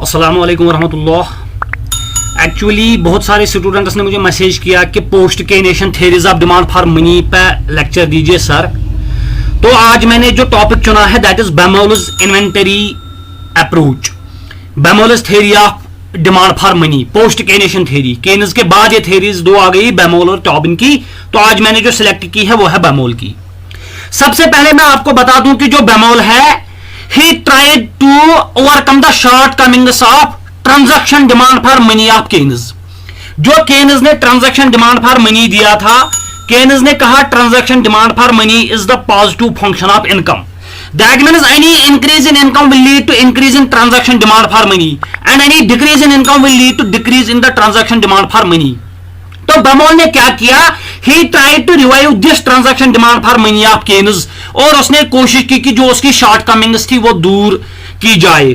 अस्सलाम वालेकुम रहमतुल्लाह। एक्चुअली बहुत सारे स्टूडेंट्स ने मुझे मैसेज किया कि post Keynesian theories of demand for money पे लेक्चर दीजिए सर। तो आज मैंने जो टॉपिक चुना है that is Baumol's inventory approach, Baumol's theory of demand for money, post Keynesian theory. Keynes के बाद ये थ्योरीज दो आ गई, बेमोल और टॉबिन की। तो आज मैंने जो सिलेक्ट की है वो है बेमोल की। सबसे पहले मैं आपको बता दूं कि जो बेमोल है he tried to overcome the shortcomings of transaction demand for money of Keynes। जो केन्स ने ट्रांजैक्शन डिमांड फॉर मनी दिया था, केन्स ने कहा transaction demand for money is the positive function of income. That means any increase in income will lead to increase in transaction demand for money and any decrease in income will lead to decrease in the transaction demand for money। तो बेमोल ने क्या किया, he tried to revive this transaction demand for money of Keynes, और उसने कोशिश की कि जो उसकी शॉर्ट कमिंग्स थी वो दूर की जाए।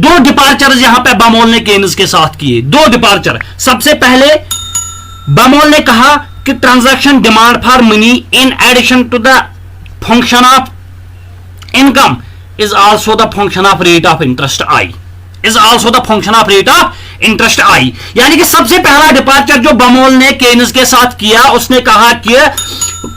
दो डिपार्चर्स यहां पे बेमोल ने केन्स के साथ किए, दो डिपार्चर। सबसे पहले बेमोल ने कहा कि transaction demand for money in addition to the function of income is also the function of rate of interest I, is also the function of rate of interest I. यानी कि सबसे पहला डिपार्चर जो बेमोल ने केन्स के साथ किया, उसने कहा कि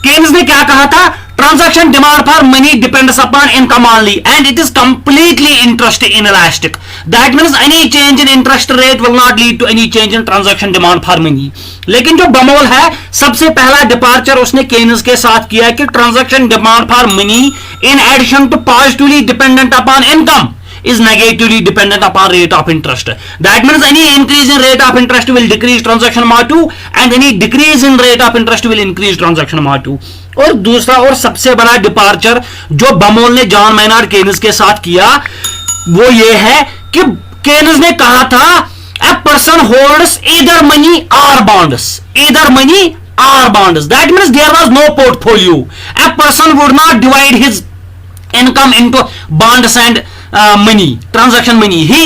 केन्स ने क्या कहा था, transaction demand for money depends upon income only and it is completely interest inelastic. That means any change in interest rate will not lead to any change in transaction demand for money. लेकिन जो बेमोल है, सबसे पहला departure उसने Keynes के साथ किया कि transaction demand for money in addition to positively dependent upon income is negatively dependent upon rate of interest. That means any increase in rate of interest will decrease transaction amount 2 and any decrease in rate of interest will increase transaction amount 2। और दूसरा और सबसे बड़ा departure जो बेमोल ने John Maynard Keynes के साथ किया वो ये है कि केन्स ने कहा था a person holds either money or bonds, either money or bonds। That means there was no portfolio, a person would not divide his income into bonds and money, transaction money, he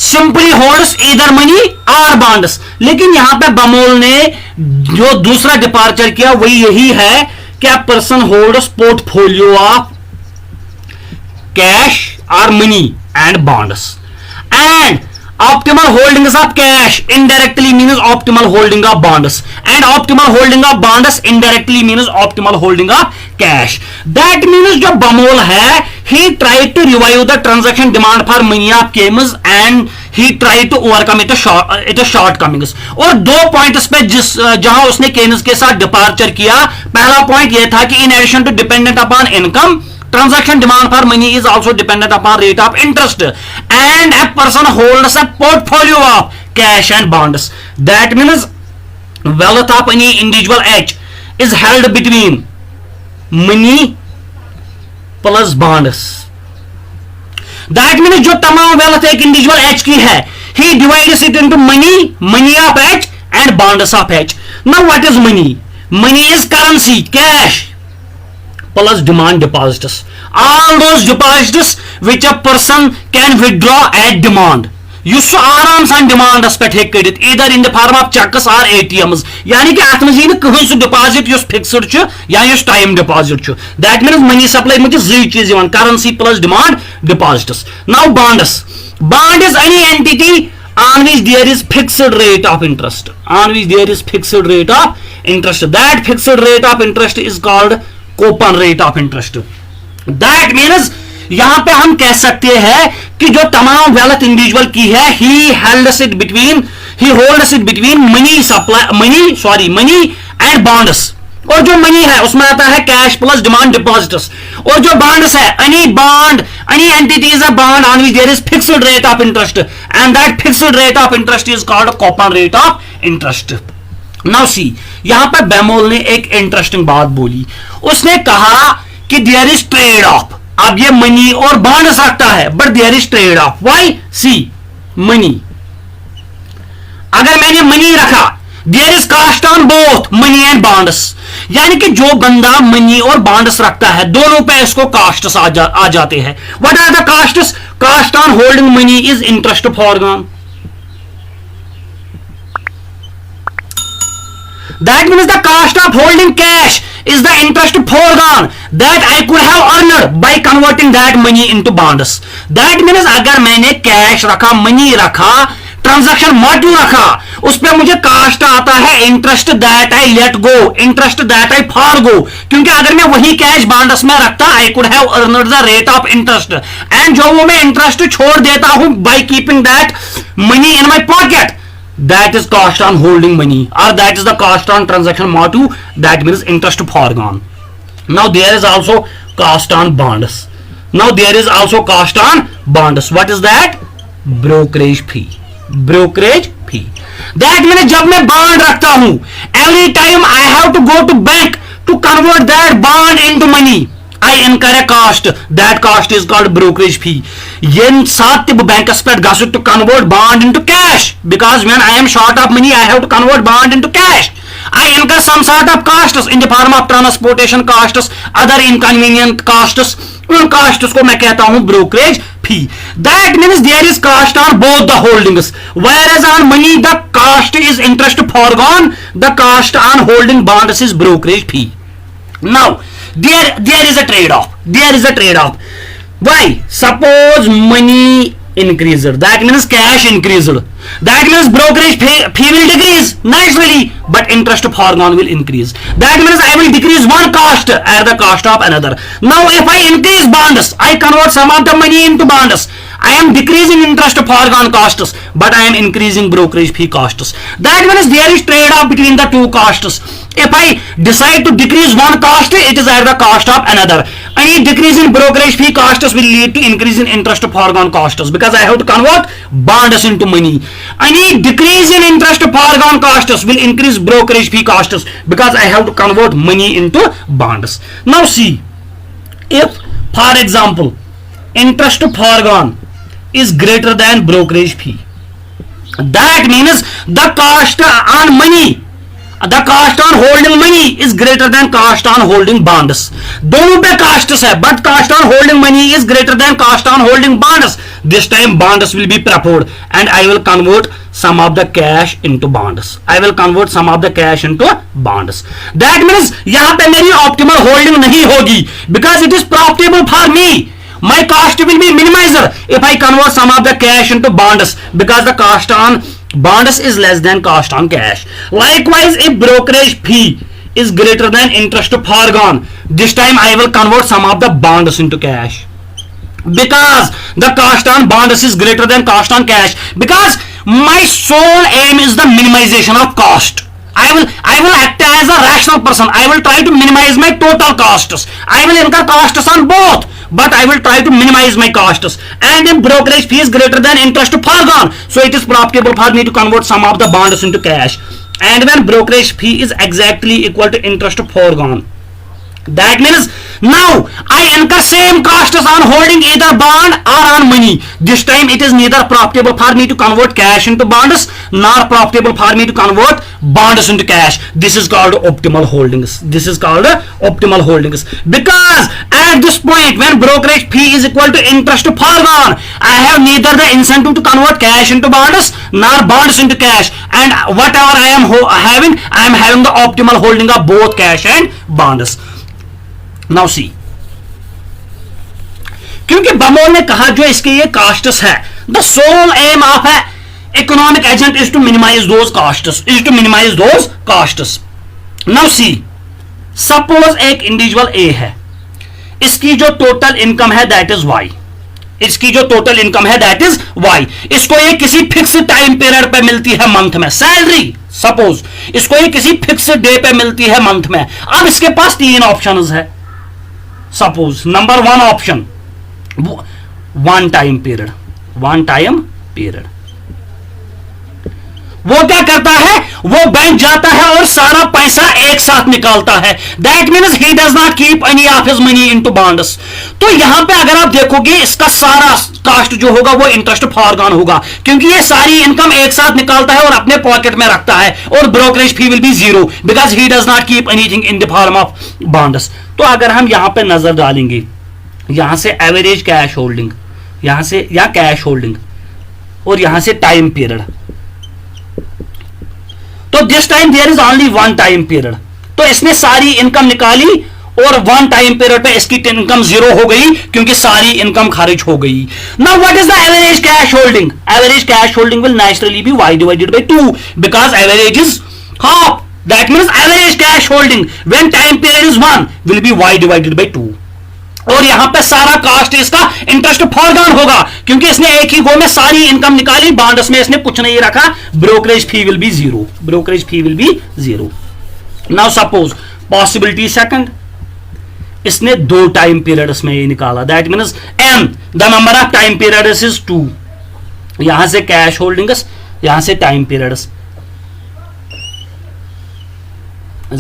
simply holds either money or bonds। लेकिन यहां पे बेमोल ने जो दूसरा departure किया वही यही है कि a person holds portfolio of cash or money and bonds and optimal holdings of cash indirectly means optimal holding of bonds and optimal holding of bonds indirectly means optimal holding of cash। That means जो बेमोल है he tried to revive the transaction demand for money of Keynes and he tried to overcome its shortcomings। और दो points पे जहां उसने Keynes के साथ departure किया, पहला पॉइंट यह था कि in addition to dependent upon income transaction demand for money is also dependent upon rate of interest and a person holds a portfolio of cash and bonds। That means wealth of any individual H is held between money plus bonds। That means जो तमाम wealth एक individual H की है, he divides it into money, money of H and bonds of H। Now what is money? Money is currency, cash plus demand deposits, all those deposits which a person can withdraw at demand। यु आराम सान demands पे हेक करित either in the form of cheques और ATMs। यानी कि अत मज कहीं सह डिपॉजिट जो फिक्सड या time deposit. That means money supply में जी चीज currency plus demand deposits. Now bonds, bond is any entity on which there is fixed rate of interest, on which there is fixed rate of interest। That fixed rate of interest is called coupon rate of interest। That means यहां पे हम कह सकते हैं कि जो तमाम wealth individual की है he holds it between money and bonds। और जो मनी है उसमें आता है कैश प्लस डिमांड डिपॉजिट्स। और जो बॉन्ड्स है any entity is a bond on which there is fixed rate of interest and that fixed rate of interest is called coupon rate of interest। Now see, यहां पर बेमोल ने एक interesting बात बोली, उसने कहा कि देयर इज ट्रेड ऑफ। अब ये मनी और बॉन्ड्स रखता है but there is trade off. Why? See money, अगर मैंने मनी रखा there is cost on both money and bonds. यानी कि जो बंदा मनी और बॉन्ड्स रखता है दोनों पे इसको कास्ट्स आ जाते हैं। What are the costs? Cost on holding money is interest forgone. That means the cost of holding cash is the interest foregone। that I could have earned by converting that money into bonds. That means अगर मैंने cash रखा, money रखा, transaction motive रखा, उस पर मुझे cast आता है interest that I let go, interest that I forgo, क्योंकि अगर मैं वही कैश बॉन्ड्स में रखता I could have earned the rate of interest, and जो वो मैं इंटरेस्ट छोड़ देता हूं by keeping that money in my pocket, that is cost on holding money, or that is the cost on transaction motive, that means interest foregone. Now there is also cost on bonds. Now there is also cost on bonds. What is that? Brokerage fee. Brokerage fee. That means जब मैं bond रखता हूं, every time I have to go to bank to convert that bond into money, I incur a cost. That cost is called brokerage fee. Yen साथ तब Banks पे गसु to convert bond into cash, because when I am short of money I have to convert bond into cash. I incur some sort of costs in the form of transportation costs, other inconvenient costs. उन costs को मैं कहता हूं brokerage fee. That means there is cost on both the holdings. Whereas on money the cost is interest foregone, the cost on holding bonds is brokerage fee. Now there is a trade-off. There is a trade-off. Why? Suppose money increased, that means cash increased, that means brokerage fee will decrease naturally, but interest foregone will increase. That means I will decrease one cost at the cost of another. Now if I increase bonds, I convert some of the money into bonds, I am decreasing interest foregone costs, but I am increasing brokerage fee costs. That means there is trade-off between the two costs. If I decide to decrease one cost, it is at the cost of another. Any decrease in brokerage fee costs will lead to increase in interest foregone costs, because I have to convert bonds into money. Any decrease in interest foregone costs will increase brokerage fee costs, because I have to convert money into bonds. Now see, if for example interest foregone is greater than brokerage fee, that means the cost on money, the cost on holding money is greater than cost on holding bonds. दोनों पे costs है, but cost on holding money is greater than cost on holding bonds. This time bonds will be preferred, and I will convert some of the cash into bonds. I will convert some of the cash into bonds. That means यहाँ पे मेरी optimal holding नहीं होगी, because it is profitable for me. My cost will be minimized if I convert some of the cash into bonds, because the cost on bonds is less than cost on cash. Likewise, if brokerage fee is greater than interest foregone, this time I will convert some of the bonds into cash, because the cost on bonds is greater than cost on cash, because my sole aim is the minimization of cost. I will act as a rational person. I will try to minimize my total costs. I will incur costs on both, but I will try to minimize my costs. And if brokerage fee is greater than interest foregone, so it is profitable for me to convert some of the bonds into cash. And when brokerage fee is exactly equal to interest foregone, that means now I incur same costs on holding either bond or on money. This time it is neither profitable for me to convert cash into bonds, nor profitable for me to convert bonds into cash. This is called optimal holdings. This is called optimal holdings, because at this point when brokerage fee is equal to interest foregone, I have neither the incentive to convert cash into bonds nor bonds into cash, and whatever I am having the optimal holding of both cash and bonds. Now see, क्योंकि बमोल ने कहा जो इसके ये castes है, the sole aim of an economic agent is to minimize those costs, Now see, suppose एक individual A है, इसकी जो टोटल इनकम है दैट इज Y, इसको ये किसी फिक्स टाइम पीरियड पे मिलती है मंथ में सैलरी, सपोज इसको ये किसी फिक्स डे पे मिलती है मंथ में. अब इसके पास तीन ऑप्शंस है. Suppose number one option one time period. वो क्या करता है, वो बैंक जाता है और सारा पैसा एक साथ निकालता है. That means he does not keep any of his money into bonds. तो यहां पे अगर आप देखोगे इसका सारा कास्ट जो होगा वो इंटरेस्ट फॉरगॉन होगा, क्योंकि ये सारी इनकम एक साथ निकालता है और अपने पॉकेट में रखता है, और brokerage fee will be zero because he does not keep anything in the form of bonds. तो अगर हम यहां पे नजर डालेंगे, यहां से एवरेज कैश होल्डिंग, यहां से या कैश होल्डिंग, और यहां से टाइम पीरियड, तो this time there is only one time period. तो इसने सारी इनकम निकाली और वन टाइम पीरियड पे इसकी इनकम जीरो हो गई क्योंकि सारी इनकम खारिज हो गई. Now what is the average cash holding? Average cash holding will naturally be y divided by 2 because average is half. That means average cash holding when time period is 1 will be y divided by 2. और यहां पे सारा cast इसका interest foregone होगा क्योंकि इसने एक ही गो में सारी इनकम निकाली. बॉन्ड्स में इसने कुछ नहीं रखा. Brokerage fee will be zero. Brokerage fee will be zero. Now suppose possibility second, इसने 2 टाइम पीरियड्स में ये निकाला. That means n the number of time periods is 2. यहां से कैश होल्डिंग्स, यहां से टाइम पीरियड्स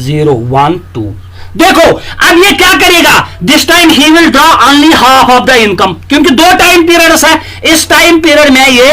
0 1 2. देखो अब ये क्या करेगा, this time he will draw only half of the income क्योंकि 2 टाइम पीरियड्स है. इस टाइम पीरियड में ये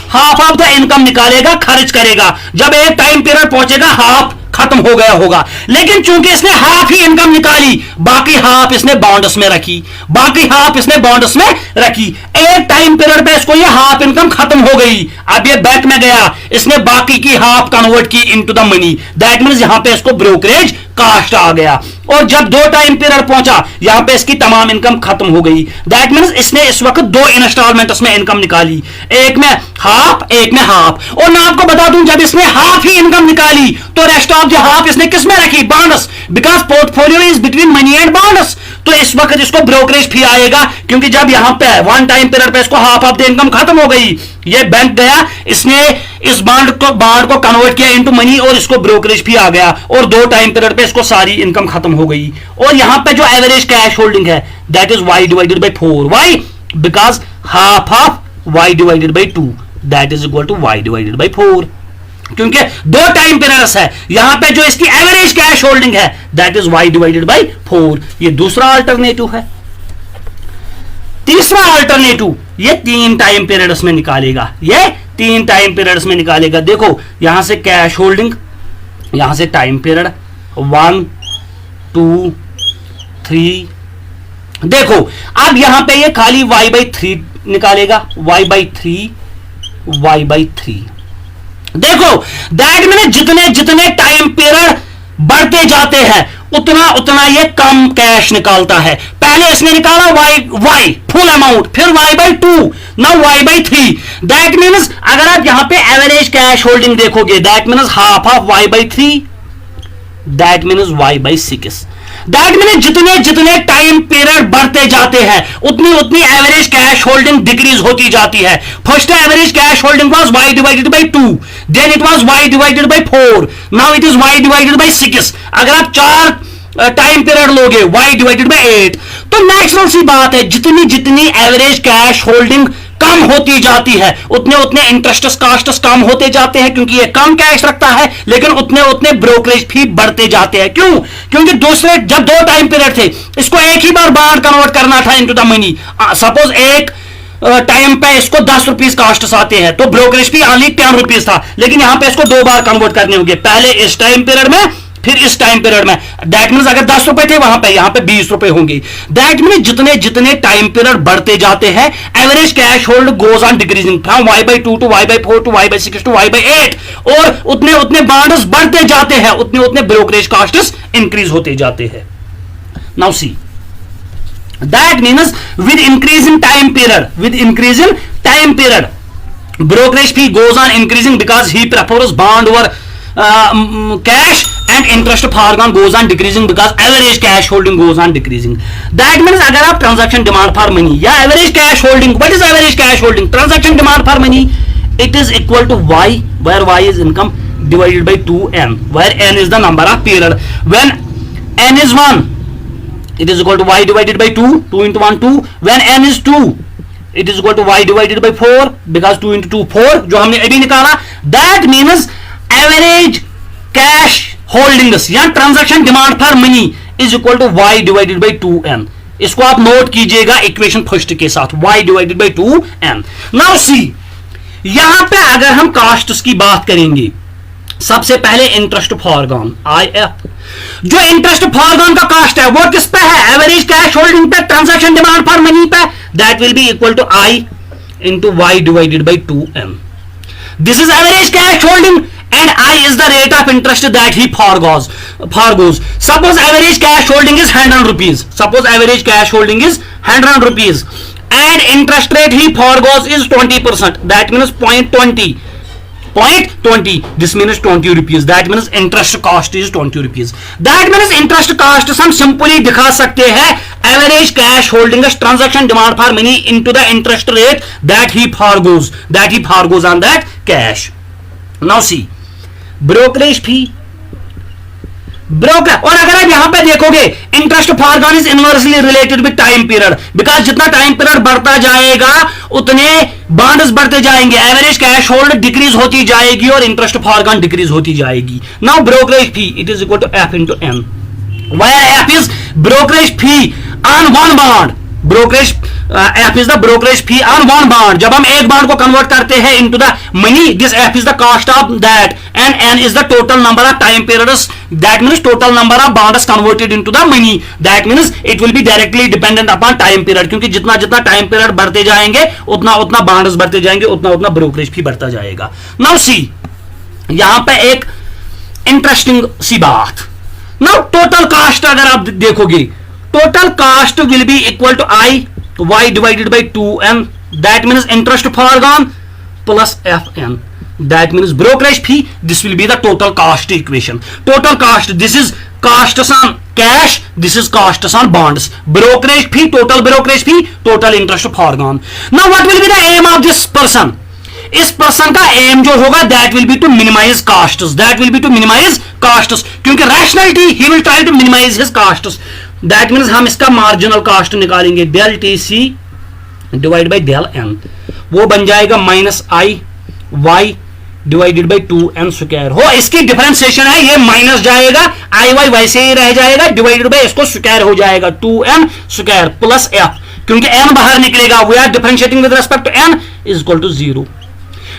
हाफ ऑफ द इनकम निकालेगा, खर्च करेगा. जब एक टाइम पीरियड पहुंचेगा हाफ खत्म हो गया होगा. लेकिन चूंकि इसने हाफ ही इनकम निकाली, बाकी हाफ इसने बॉन्ड्स में रखी, बाकी हाफ इसने बॉन्ड्स में रखी. एक टाइम पीरियड पे इसको ये हाफ इनकम खत्म हो गई. अब ये बैंक में गया, इसने बाकी की हाफ कन्वर्ट की into the money. That means यहां पे इसको ब्रोकरेज कास्ट आ गया. और जब 2 टाइम पीरियड पहुंचा, यहां पे इसकी तमाम इनकम खत्म हो गई. दैट मींस इसने इस वक्त 2 इंस्टॉलमेंट्स में इनकम निकाली, एक में हाफ, एक में हाफ. और मैं आपको बता दूं, जब इसने हाफ ही इनकम निकाली तो रेस्ट ऑफ द हाफ इसने किस में रखी? Bonds. Because portfolio is between money and bonds. तो इस वक्त इसको ब्रोकरेज फी आएगा क्योंकि जब यहां पे 1 टाइम पीरियड पे इसको हाफ ऑफ द इनकम खत्म हो गई, ये बैंक गया, इसने इस बॉन्ड को कन्वर्ट किया इनटू मनी और इसको ब्रोकरेज फी आ गया. और 2 टाइम पीरियड पे इसको सारी इनकम खत्म हो गई. और यहां पे जो एवरेज कैश होल्डिंग है that is y divided by 4. Why? Because half of y divided by 2 that is equal to y divided by 4. क्योंकि 2 टाइम पीरियड्स है, यहां पे जो इसकी एवरेज कैश होल्डिंग है that is y divided by 4. ये दूसरा अल्टरनेटिव है. तीसरा अल्टरनेटिव, ये 3 टाइम पीरियड्स में निकालेगा. ये 3 टाइम पीरियड्स में निकालेगा. देखो यहां से कैश होल्डिंग, यहां से टाइम पीरियड 1 2 3. देखो अब यहां पे ये खाली y बाई 3 निकालेगा. y by 3 y by 3. देखो दैट मीन जितने जितने टाइम पीरियड बढ़ते जाते हैं उतना उतना ये कम कैश निकालता है. पहले इसने निकाला y फुल अमाउंट, फिर y by 2, now y by 3. That means अगर आप यहां पे एवरेज कैश होल्डिंग देखोगे that means half of y by 3, that means y by 6. That mean जितने जितने टाइम पीरियड बढ़ते जाते हैं उतनी उतनी एवरेज कैश होल्डिंग डिक्रीज होती जाती है. First average cash holding was y divided by 2, then it was y divided by 4, now it is y divided by 6. अगर आप 4 टाइम पीरियड लोगे y डिवाइडेड बाय 8, तो नेचुरल सी बात है जितनी जितनी एवरेज कैश होल्डिंग कम होती जाती है उतने उतने इंटरेस्ट कास्ट कम होते जाते हैं क्योंकि ये कम कैश रखता है. लेकिन उतने उतने ब्रोकरेज फी बढ़ते जाते हैं. क्यों? क्योंकि दूसरे जब 2 टाइम पीरियड थे इसको एक ही बार बॉन्ड कन्वर्ट करना था इनटू द मनी. सपोज एक टाइम पे इसको 10 रुपीज कास्ट आते हैं तो ब्रोकरेज फी ओनली 10 रुपीज था. लेकिन यहां पे इसको 2 बार कन्वर्ट करने होंगे, पहले इस टाइम पीरियड में फिर इस टाइम पीरियड में. दैट मींस अगर 10 रुपए थे वहां पे, यहां पे 20 रुपए होंगे. दैट मींस जितने जितने टाइम पीरियड बढ़ते जाते हैं average cash hold goes on decreasing from y by 2 to y by 4 to y by 6 to y by 8. और उतने उतने बॉन्ड्स बढ़ते जाते हैं उतने उतने ब्रोकरेज कॉस्ट्स इंक्रीज होते जाते हैं. Now see that means with increase in time period brokerage fee goes on increasing because he prefers bond over cash, and interest foregone goes on decreasing because average cash holding goes on decreasing. That means अगर आप transaction demand for money या average cash holding, what is average cash holding? Transaction demand for money, it is equal to y, where y is income divided by 2n, where n is the number of period. When n is 1, it is equal to y divided by 2, 2 into 1 2. When n is 2, it is equal to y divided by 4 because 2 into 2 4 जो हमने अभी निकाला. That means average cash holdings या transaction demand for money is equal to y divided by 2n. इसको आप note कीजिएगा equation first के साथ, y divided by 2n. Now see, यहां पे अगर हम कास्ट्स की बात करेंगे, सबसे पहले इंटरेस्ट फॉरगॉन IF. जो इंटरेस्ट फॉरगॉन का कास्ट है वो किस पे है? एवरेज कैश होल्डिंग पे, ट्रांजैक्शन डिमांड फॉर मनी पे. That will be equal to I into y divided by 2n. This is average cash holding and I is the rate of interest that he forgoes. Fargo's. Suppose average cash holding is 100 rupees. Suppose average cash holding is 100 rupees. And interest rate he forgoes is 20%. That means 0.20. 0.20. This means 20 rupees. That means interest cost is 20 rupees. That means interest cost हम simply दिखा सकते हैं average cash holding is transaction demand for money into the interest rate that he forgoes on that cash. Now see, brokerage fee. Broker, और अगर आप यहां पे देखोगे interest foregone is inversely related with time period, because जितना time period बढ़ता जाएगा उतने बॉन्ड्स बढ़ते जाएंगे, एवरेज कैश होल्ड डिक्रीज होती जाएगी और इंटरेस्ट फॉरगॉन डिक्रीज होती जाएगी. Now brokerage fee it is equal to F into N, where F is brokerage fee on one bond. Brokerage F is the brokerage fee on one bond. जब हम एक bond को convert करते हैं into the money, this F is the cost of that and N is the total number of time periods. That means total number of bonds converted into the money. That means it will be directly dependent upon time period, क्योंकि जितना जितना time period बढ़ते जाएंगे उतना उतना bonds बढ़ते जाएंगे, उतना उतना ब्रोकरेज फी बढ़ता जाएगा. नाउ सी, यहां पे एक इंटरेस्टिंग सी बात. नाउ टोटल कॉस्ट अगर आप देखोगे, total cost will be equal to I y divided by 2n. That means interest foregone plus fn. That means brokerage fee. This will be the total cost equation. Total cost. This is costs on cash. This is costs on bonds. Brokerage fee. Total brokerage fee. Total interest foregone. Now what will be the aim of this person? इस person का aim जो होगा that will be to minimise costs. That will be to minimise costs, क्योंकि rationality he will try to minimise his costs. That means हम इसका marginal cost निकालेंगे, del T C divide by del N. वो बन जाएगा minus I Y divided by 2n square. हो इसकी differentiation है, ये माइनस जाएगा, आई वाई वैसे ही रह जाएगा, डिवाइडेड बाई इसको स्क्वायर हो जाएगा 2n स्क्वायर प्लस एफ, क्योंकि n बाहर निकलेगा. We are differentiating with respect to n is equal to 0.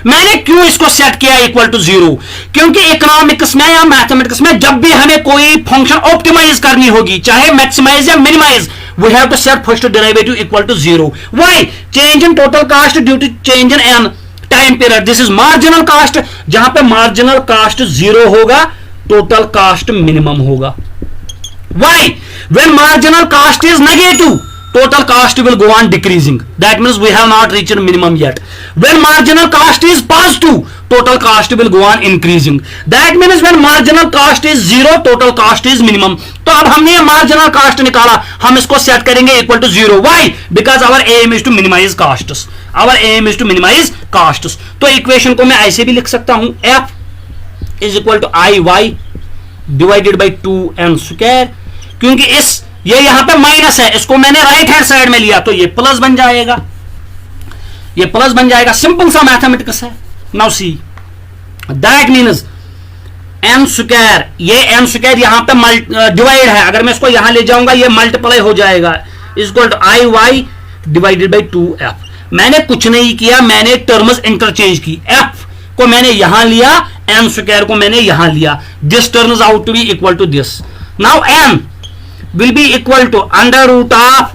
मैंने क्यों इसको सेट किया इक्वल टू 0? क्योंकि इकोनॉमिक्स में या मैथमेटिक्स में जब भी हमें कोई फंक्शन ऑप्टिमाइज करनी होगी, चाहे मैक्सिमाइज या minimise, we have to set first derivative equal to 0. Why? Change in total cost due to change in N time period. This is marginal cost. जहां पे मार्जिनल कॉस्ट 0 होगा, टोटल कॉस्ट मिनिमम होगा. Why? When marginal cost is negative, total cost will go on decreasing. That means we have not reached minimum yet. When marginal cost is positive, total cost will go on increasing. That means when marginal cost is 0, total cost is minimum. तो अब हमने ये marginal cost निकाला, हम इसको set करेंगे equal to 0. Why? Because our aim is to minimize costs. Our aim is to minimize costs. तो equation को मैं ऐसे भी लिख सकता हूं, f is equal to I y divided by 2n square. क्योंकि ये यहां पे माइनस है, इसको मैंने राइट हैंड साइड में लिया तो ये प्लस बन जाएगा, ये प्लस बन जाएगा. सिंपल सा मैथमेटिक्स है. Now see, that means N square, ये एन स्क्वायर यहां पे डिवाइड है, अगर मैं इसको यहां ले जाऊंगा ये मल्टीप्लाई हो जाएगा, equal to I Y divided by 2f. मैंने कुछ नहीं किया, मैंने टर्म्स इंटरचेंज की. f को मैंने यहां लिया, एन स्क्वायर को मैंने यहां लिया. This terms out to be equal to this. Now n will be equal to under root of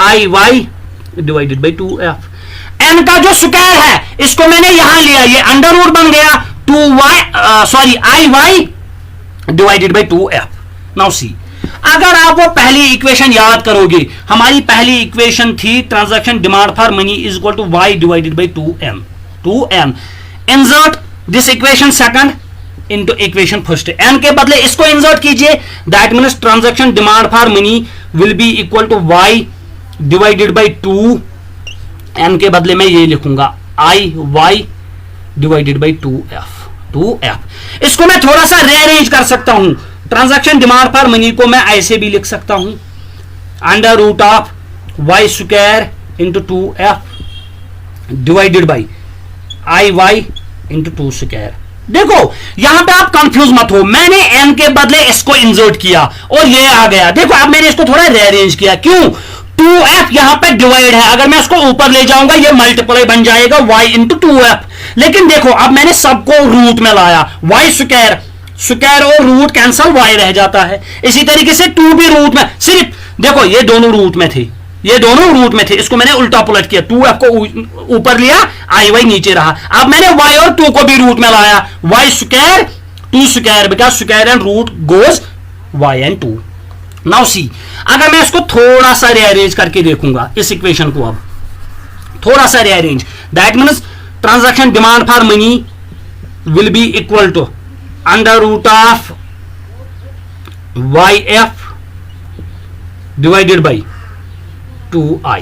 I y divided by 2f. n का जो स्क्वायर है इसको मैंने यहां लिया, ये अंडर रूट बन गया I y divided by 2f. Now सी, अगर आप वो पहली इक्वेशन याद करोगे, हमारी पहली इक्वेशन थी transaction demand for money is equal to y divided by 2n. Insert this equation second into equation first. n के बदले इसको इंसर्ट कीजिए. That means transaction demand for money will be equal to y divided by 2. n के बदले मैं ये लिखूंगा I y divided by 2f. इसको मैं थोड़ा सा रीअरेंज कर सकता हूं. ट्रांजैक्शन डिमांड फॉर मनी को मैं ऐसे भी लिख सकता हूं, under root of y square into 2f divided by I y into 2 square. देखो यहां पे आप कंफ्यूज मत हो, मैंने n के बदले इसको इंसर्ट किया और ये आ गया. देखो अब मैंने इसको थोड़ा रीअरेंज किया. क्यों? 2f यहां पे डिवाइड है, अगर मैं इसको ऊपर ले जाऊंगा ये मल्टीप्लाई बन जाएगा y इंटू 2f. लेकिन देखो अब मैंने सबको रूट में लाया, y स्क्वायर, स्क्वायर और रूट कैंसल, y रह जाता है. इसी तरीके से 2 भी रूट में, सिर्फ देखो ये दोनों रूट में थे, ये दोनों रूट में थे, इसको मैंने उल्टा पलट किया, 2f को ऊपर लिया, आई वाई नीचे रहा. अब मैंने y और 2 को भी रूट में लाया, y square 2 square, because square and root goes y and 2. नाउ सी, अगर मैं इसको थोड़ा सा रीअरेंज करके देखूंगा इस इक्वेशन को, अब थोड़ा सा rearrange, that means transaction demand for money will be equal to under root of YF divided by 2I.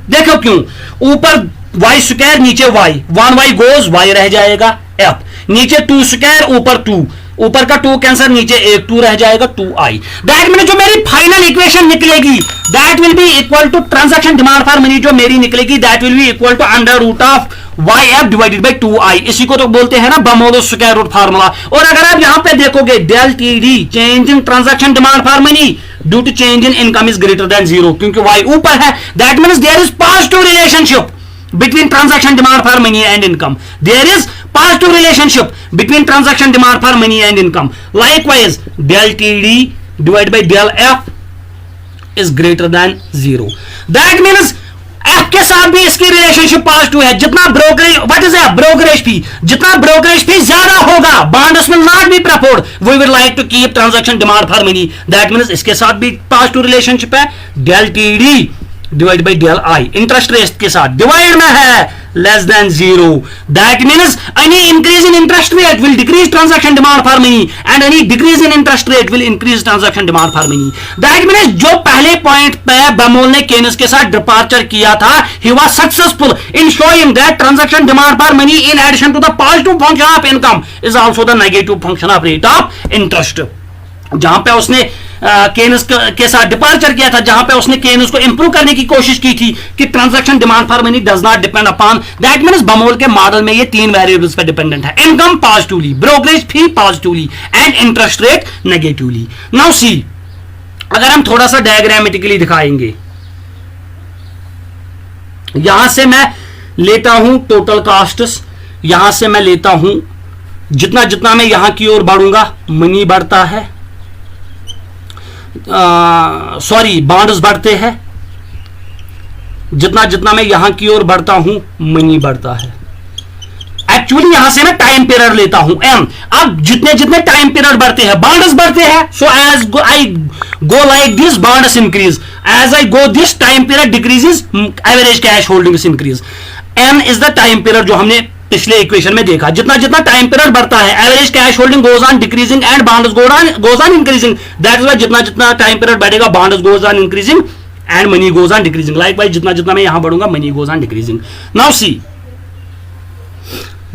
देखो क्यों, ऊपर y स्क्वायर नीचे y, 1y गोज y रह जाएगा f, नीचे 2 स्क्वायर ऊपर 2, ऊपर का 2 कैंसर, नीचे एक 2 रह जाएगा 2I. दैट मीन जो मेरी फाइनल इक्वेशन निकलेगी that will be equal to transaction demand for money जो मेरी निकलेगी that will be equal to under root of YF divided by 2I. इसी को तो बोलते हैं ना बर्नौलीज स्क्वायर रूट फार्मूला. और अगर आप यहां पे देखोगे del TD change in transaction demand for money due to change in income is greater than 0, क्योंकि Y ऊपर है, that means there is positive relationship between transaction demand for money and income. There is positive relationship between transaction demand for money and income. Likewise, del TD divided by del F is greater than 0. That means F के साथ भी इसकी relationship positive है. जितना brokerage, what is brokerage fee, जितना brokerage fee ज्यादा होगा, bonds will not be preferred, we will like to keep transaction demand for money. That means इसके साथ भी पॉजिटिव रिलेशनशिप है. del TD divide by del I, interest rate के साथ divide में है less than 0. That means any increase in interest rate will decrease transaction demand for money and any decrease in interest rate will increase transaction demand for money. That means जो पहले point पे Bernoulli ने केनेस के साथ departure किया था, he was successful in showing that transaction demand for money in addition to the positive function of income is also the negative function of rate of interest. जहां पे उसने केनेस के साथ डिपार्चर किया था, जहां पे उसने केनेस को इंप्रूव करने की कोशिश की थी कि transaction demand for money does not depend upon, that means Bernoulli के मॉडल में ये 3 वेरिएबल्स पे डिपेंडेंट है, income positively, brokerage fee positively and interest rate negatively. Now सी, अगर हम थोड़ा सा डायग्रामेटिकली दिखाएंगे, यहां से मैं लेता हूं टोटल कॉस्ट्स, यहां से मैं लेता हूं, जितना जितना मैं यहां की ओर बढ़ूंगा मनी बढ़ता है, बॉन्ड्स बढ़ते हैं, जितना जितना मैं यहां की ओर बढ़ता हूं मनी बढ़ता है. एक्चुअली यहां से मैं टाइम पीरियड लेता हूं M. अब जितने जितने टाइम पीरियड बढ़ते हैं बॉन्ड्स बढ़ते हैं, so as I go like this bonds increase, as I go this time period decreases, average cash holdings increase. M is the time period जो हमने पिछले इक्वेशन में देखा. जितना जितना टाइम पीरियड बढ़ता है average cash holding goes on decreasing and bonds goes on increasing. That is why जितना जितना टाइम पीरियड बढ़ेगा bonds goes on increasing and money goes on decreasing. Likewise जितना जितना मैं यहां बढ़ूंगा money goes on decreasing. Now see,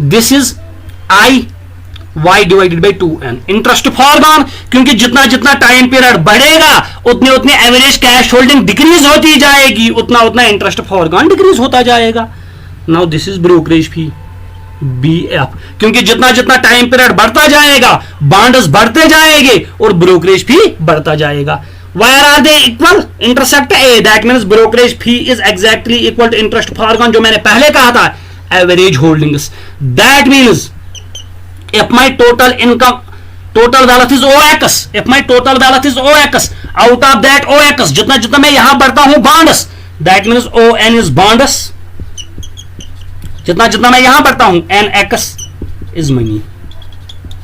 this is I y divided by 2n. Interest forgone, क्योंकि जितना जितना टाइम पीरियड बढ़ेगा उतने उतने एवरेज कैश होल्डिंग डिक्रीज होती जाएगी, उतना उतना इंटरेस्ट फॉरगॉन डिक्रीज होता जाएगा. Now this is brokerage fee BF, क्योंकि जितना जितना टाइम पीरियड बढ़ता जाएगा बॉन्ड्स बढ़ते जाएंगे और ब्रोकरेज फी बढ़ता जाएगा. Where are they equal? Intersect A. That means brokerage fee is exactly equal to interest foregone, जो मैंने पहले कहा था, average holdings. That means if my total income, total wealth is OX, if my total wealth is OX, out of that OX, जितना जितना मैं यहां बढ़ता हूं bonds, that means ON is bonds. जितना जितना मैं यहां बढ़ता हूं NX is money,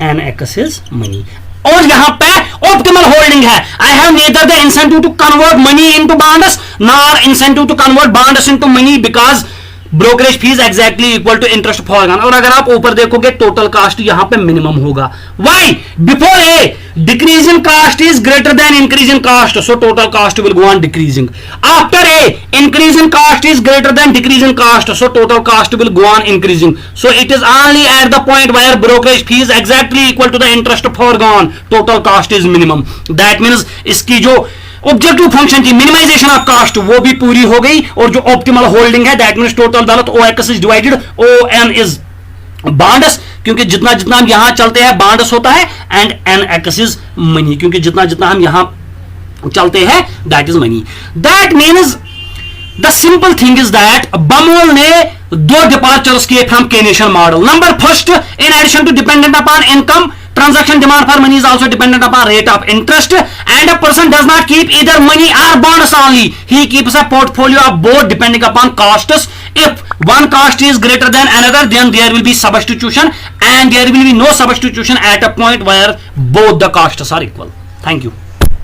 NX is money. और यहां पे ऑप्टिमल होल्डिंग है. I have neither the incentive to convert money into bonds nor incentive to convert bonds into money because brokerage fees exactly equal to interest forgone. और अगर आप ऊपर देखोगे total cast यहां पे मिनिमम होगा. Why? Before a decrease in cost is greater than increase in cost, so total cost will go on decreasing. After a increase in cost is greater than decrease in cost, so total cost will go on increasing. So it is only at the point where brokerage fees exactly equal to the interest forgone, total cost is minimum. That means इसकी जो objective function थी minimisation of cast वो भी पूरी हो गई. और जो ऑप्टिमल होल्डिंग है that means total wealth OX is divided ON is bonds, क्योंकि जितना जितना हम यहां चलते हैं बॉन्ड्स होता है, एंड NX इज मनी, क्योंकि जितना जितना हम यहां चलते हैं that is money. That means the simple thing is that बर्नौल ने 2 डिपार्चर्स किए from Keynesian model. Number first, in addition to dependent upon income, transaction demand for money is also dependent upon rate of interest, and a person does not keep either money or bonds only. He keeps a portfolio of both depending upon costs. If one caste is greater than another, then there will be substitution, and there will be no substitution at a point where both the castes are equal. Thank you.